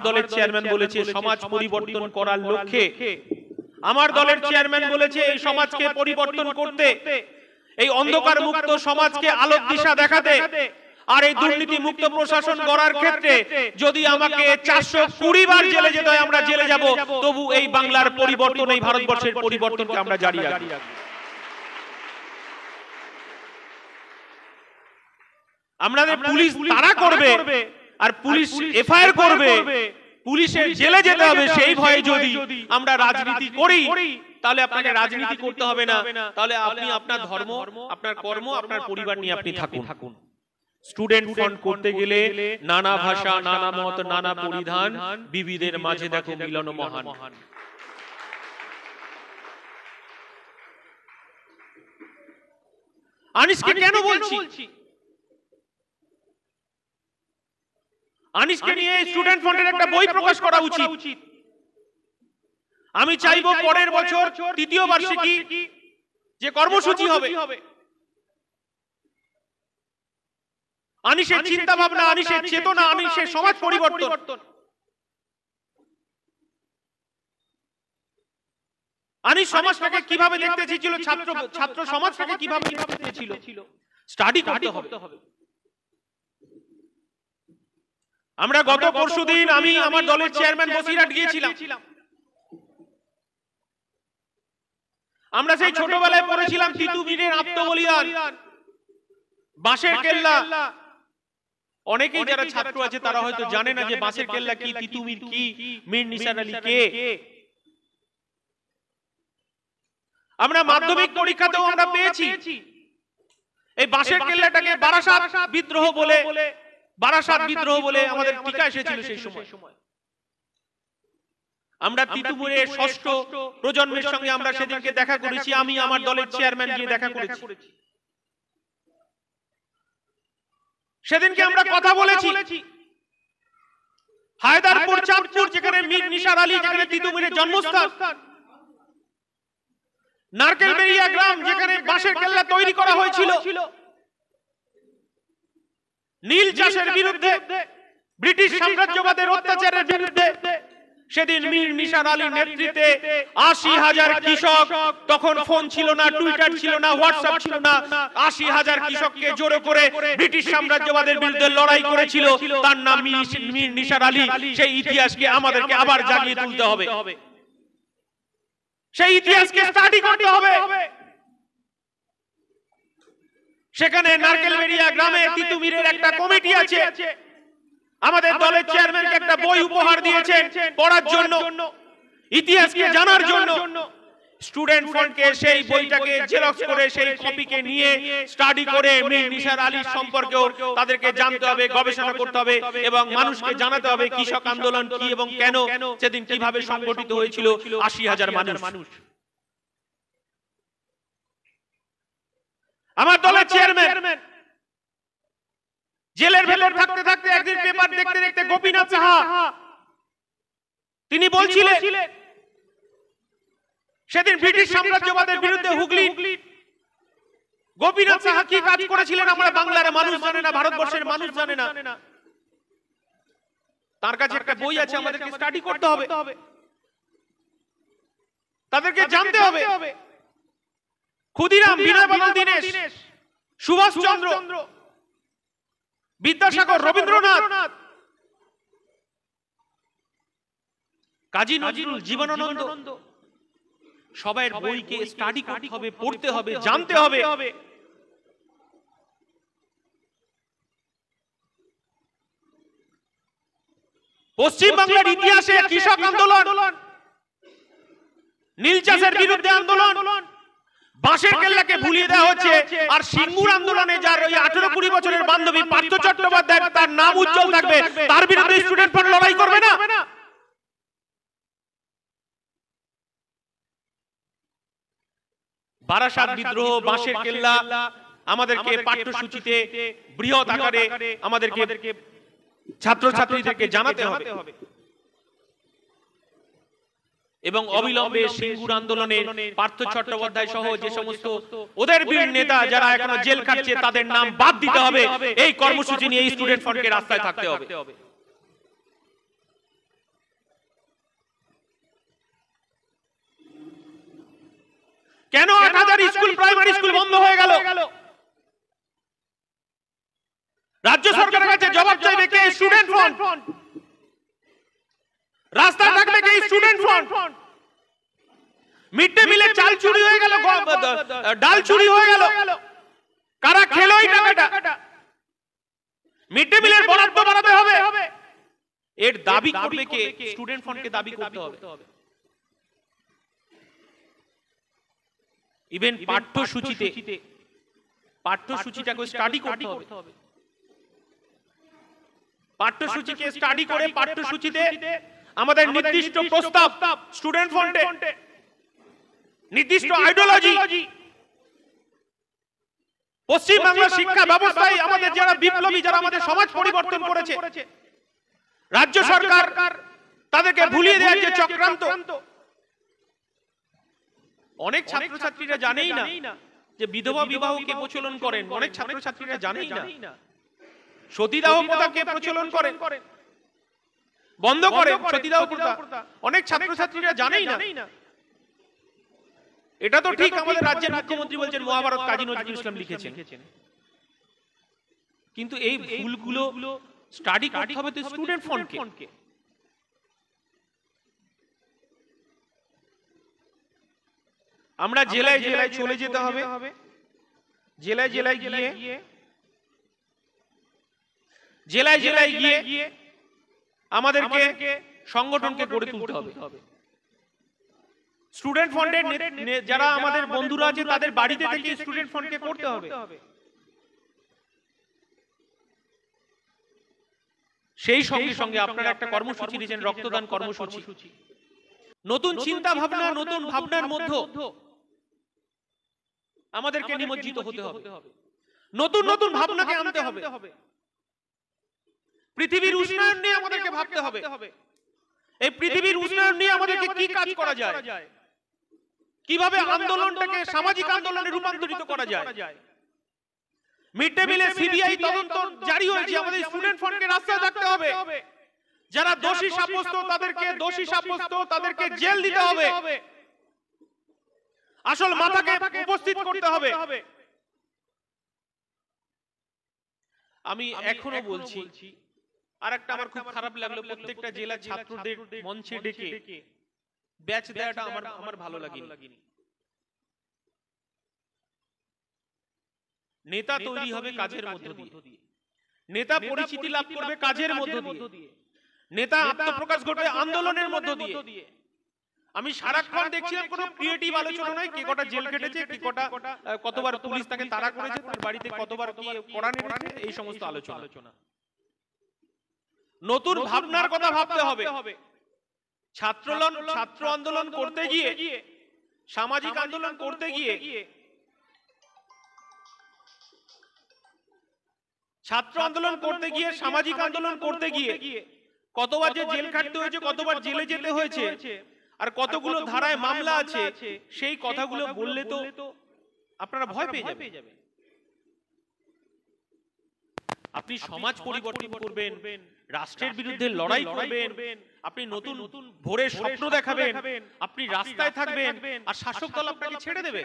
দলের চেয়ারম্যান বলেছে সমাজ পরিবর্তন করার লক্ষ্যে, আমার দলের চেয়ারম্যান বলেছে এই সমাজকে পরিবর্তন করতে, এই অন্ধকার মুক্ত সমাজকে আলোক দিশা দেখাতে, আর এই দুর্নীতি মুক্ত প্রশাসন গড়ার ক্ষেত্রে যদি আমাকে 420 বার জেলে যেতে হয় আমরা জেলে যাব, তবু এই বাংলার পরিবর্তন, এই ভারতবর্ষের পরিবর্তনকে আমরা জারি রাখব। আমাদের পুলিশ তারা করবে আর পুলিশ এফআইআর করবে, পুলিশের জেলে যেতে হবে, সেই ভয়ে যদি আমরা রাজনীতি করি তাহলে আপনাকে রাজনীতি করতে হবে না, তাহলে আপনি আপনার ধর্ম, আপনার কর্ম, আপনার পরিবার নিয়ে আপনি থাকুন। স্টুডেন্ট ফ্রন্ট করতে গেলে নানা ভাষা, নানা মত, নানা পরিধান, বিবিধের মাঝে দেখো মিলন মহান। আনিসকে কেন বলছি? আনিসকে নিয়ে স্টুডেন্ট ফ্রন্টের একটা বই প্রকাশ করা উচিত। আমি চাইবো পরের বছর তৃতীয় বার্ষিকী যে কর্মসূচি হবে, আনিসের চিন্তা ভাবনা, আনিসের চেতনা, আনিসের সমাজ পরিবর্তন, আনিস সমাজটাকে কিভাবে দেখতে চেয়েছিল, ছাত্র সমাজটাকে কিভাবে দেখতে চেয়েছিল, স্টাডি করতে হবে। আমরা গত পরশুদিন আমি আমার দলের চেয়ারম্যান বসিরহাট গিয়েছিলাম। আমরা সেই ছোটবেলায় পড়েছিলাম তিতুমিরের আত্মবলিদান, বাঁশের কেল্লা। অনেকেই যারা ছাত্র আছে তারা হয়তো জানে না যে বাঁশের কেল্লা কি, তিতুমির কি, মীর নিসার আলী কে। আমরা মাধ্যমিক পরীক্ষাতেও আমরা পেয়েছি। এই বাঁশের কেল্লাটাকে বারাসাত বিদ্রোহ বলে আমাদের টিকা এসেছিল সেই সময়। আমরা তিতুমিরের ষষ্ঠ প্রজন্মের সঙ্গে আমরা সেদিনকে দেখা করেছি, আমি আমার দলের চেয়ারম্যান গিয়ে দেখা করেছি। সেদিনকে আমরা কথা বলেছি। হায়দারপুর, চাঁদপুর, যেখানে মীর নিসার আলী, যেখানে তিতুমিরের জন্মস্থান, নারকেলবেড়িয়া গ্রাম, যেখানে বাঁশের কেল্লা তৈরি করা হয়েছিল, নীল চাষের বিরুদ্ধে, ব্রিটিশ সাম্রাজ্যবাদের অত্যাচারের বিরুদ্ধে সেদিন মীর নিসার আলীর নেতৃত্বে 80,000 কৃষক, তখন ফোন ছিল না, টুইটার ছিল না, হোয়াটসঅ্যাপ ছিল না, 80,000 কৃষককে জোরে করে ব্রিটিশ সাম্রাজ্যবাদের বিরুদ্ধে লড়াই করেছিল। তার নাম মীর নিসার আলী। সেই ইতিহাসকে আমাদেরকে আবার জাগিয়ে তুলতে হবে, সেই ইতিহাসকে স্টাডি করতে হবে। সেখানে নারকেলবেড়িয়া গ্রামে তিতুমিরের একটা কমিটি আছে, আমাদের দলের চেয়ারম্যানকে একটা বই উপহার দিয়েছেন পড়ার জন্য, ইতিহাসকে জানার জন্য। স্টুডেন্ট ফ্রন্টকে সেই বইটাকে জেরক্স করে সেই কপিকে নিয়ে স্টাডি করে মীর নিসার আলীর সম্পর্কেও তাদেরকে জানতে হবে, গবেষণা করতে হবে এবং মানুষকে জানাতে হবে কৃষক আন্দোলন কি এবং কেন, সেদিন কিভাবে সংগঠিত হয়েছিল 80,000 মানুষ। আমার দলের চেয়ারম্যান জেলের ভেতর থাকতে থাকতে একদিন পেপার দেখতে দেখতে গোপীনাথ সাহা তিনি বলছিলেন সেদিন ব্রিটিশ সাম্রাজ্যবাদের বিরুদ্ধে হুগলি, গোপীনাথ সাহা কি কাজ করেছিলেন আমরা বাংলার মানুষ জানে না, ভারতবর্ষের মানুষ জানে না। তার কাছে একটা বই আছে, আমাদেরকে স্টাডি করতে হবে, তাদেরকে জানতে হবে। ক্ষুদিরাম, বিনয়বাদল দীনেশ, সুভাষচন্দ্র, বিদ্যাসাগর, রবীন্দ্রনাথ, কাজী নজরুল, জীবনানন্দ, সবার বইকে স্টাডি করতে হবে, পড়তে হবে, জানতে হবে। পশ্চিম বাংলার ইতিহাসে কৃষক আন্দোলন, নীল চাষের বিরুদ্ধে আন্দোলন, বাঁশের কেল্লাকে ভুলিয়ে দেওয়া হচ্ছে, আর সিঙ্গুর আন্দোলনে যার ওই 18-20 বছরের বান্ধবী পার্থ চট্টোপাধ্যায়, তার নাম উজ্জ্বল থাকবে, তার বিরুদ্ধে স্টুডেন্ট ফ্রন্ট লড়াই করবে না। বারাসাত বিদ্রোহ, বাঁশের কেল্লা আমাদেরকে পাঠ্যসূচিতে বৃহৎ আকারে আমাদেরকে ছাত্রছাত্রীদেরকে জানাতে হবে এবং অবিলম্বে সিঙ্গুর আন্দোলনে পার্থ চট্টোপাধ্যায় সহ যে সমস্ত ওদের বীর নেতা যারা এখনো জেল খাটছে তাদের নাম বাদ দিতে হবে। এই কর্মসূচি নিয়ে স্টুডেন্ট ফ্রন্টকে রাস্তায় থাকতে হবে। কেন 8,000 স্কুল প্রাইমারি স্কুল বন্ধ হয়ে গেল? রাজ্য সরকারের কাছে জবাব চাইবে কে? Student front. রাস্তায় থাকবে কে? Student front. মিড ডে মিলে চাল চুরি হয়ে গেল, ডাল চুরি হয়ে গেল, কারা খেলো এই টাকাটা? মিড ডে মিলের বরাদ্দ বাড়াতে হবে, এর দাবি করবে কে? স্টুডেন্ট ফ্রন্টকে দাবি করতে হবে। ইভেন পাঠ্যসূচিটাকে স্টাডি করতে হবে। পাঠ্যসূচিকে স্টাডি করে পাঠ্যসূচিতে আমাদের নির্দিষ্ট প্রস্তাব, স্টুডেন্ট ফ্রন্টে নির্দিষ্ট আইডিওলজি, পশ্চিমবাংলার শিক্ষা ব্যবস্থায় আমাদের যারা বিপ্লবী, যারা আমাদের সমাজ পরিবর্তন করেছে, রাজ্য সরকার তাদেরকে ভুলিয়ে দেওয়ার যে চক্রান্ত। অনেক ছাত্রছাত্রীরা জানেই না যে বিধবা বিবাহকে প্রচলন করেন, অনেক ছাত্রছাত্রীরা জানেই না সতীদাহ প্রথাকে প্রচলন করেন, বন্ধ করেন সতীদাহ প্রথা, অনেক ছাত্রছাত্রীরা জানেই না। এটা তো ঠিক, আমাদের রাজ্যের মুখ্যমন্ত্রী বলছেন মহাভারত কাজী নজরুল ইসলাম লিখেছেন, কিন্তু এই ভুলগুলো স্টাডি করতে হবে তো স্টুডেন্ট ফ্রন্টকে। আমরা জেলায় জেলায় চলে যেতে হবে, জেলায় জেলায় গিয়ে আমাদেরকে সংগঠনকে গড়ে তুলতে হবে। স্টুডেন্ট ফ্রন্টের যারা আমাদের বন্ধুরা আছে তাদের বাড়িতে থেকে স্টুডেন্ট ফ্রন্টকে করতে হবে। সেই সঙ্গে সঙ্গে আপনারা একটা কর্মসূচি দিয়েছেন, রক্তদান কর্মসূচি। নতুন চিন্তা ভাবনা, নতুন ভাবনার মধ্যে আমাদেরকে নিমজ্জিত হতে হবে, নতুন নতুন ভাবনাকে আনতে হবে। পৃথিবীর উষ্ণায়ন নিয়ে আমাদেরকে ভাবতে হবে, এই পৃথিবীর উষ্ণায়ন নিয়ে আমাদেরকে কি কাজ করা যায়, কিভাবে আন্দোলনটাকে সামাজিক আন্দোলনে রূপান্তরিত করা যায়। মিড ডে মিলে সিবিআই তদন্ত জারি হয়েছে, আমাদের স্টুডেন্ট ফ্রন্টকে রাস্তায় থাকতে হবে। যারা দোষী সাব্যস্ত তাদেরকে জেল দিতে হবে, আসল মাথাকে উপস্থিত করতে হবে। আমি এখনো বলছি, আর একটা আমার খুব খারাপ লাগলো, প্রত্যেকটা জেলা ছাত্রদের মঞ্চে ডেকে ব্যাচ দেওয়াটা আমার ভালো লাগেনি। নেতা তৈরি হবে কাজের মধ্য দিয়ে, নেতা পরিচিতি লাভ করবে কাজের মধ্য দিয়ে, নেতা আত্মপ্রকাশ ঘটবে আন্দোলনের মধ্য দিয়ে। আমি সারাক্ষণ দেখছিলাম কোনো ক্রিয়েটিভ আলোচনা নয়, কে কটা জেল কেটেছে, কে কটা কতবার পুলিশ তাকে তাড়া করেছে, তার বাড়িতে কতবার কি করা নেমেছে, এই সমস্ত আলোচনা। নতুন ভাবনার কথা ভাবতে হবে। ছাত্র আন্দোলন করতে গিয়ে, সামাজিক আন্দোলন করতে গিয়ে, ছাত্র আন্দোলন করতে গিয়ে, সামাজিক আন্দোলন করতে গিয়ে কতবার যে জেল খাটতে হয়েছে, কতবার জেলে যেতে হয়েছে, আর কতগুলো ধারায় মামলা আছে, সেই কথাগুলো বললে তো আপনারা ভয় পেয়ে যাবেন। আপনি সমাজ পরিবর্তন করবেন, রাষ্ট্রের বিরুদ্ধে লড়াই করবেন, আপনি নতুন ভোরের স্বপ্ন দেখাবেন, আপনি রাস্তায় থাকবেন, আর শাসক দল আপনাকে ছেড়ে দেবে।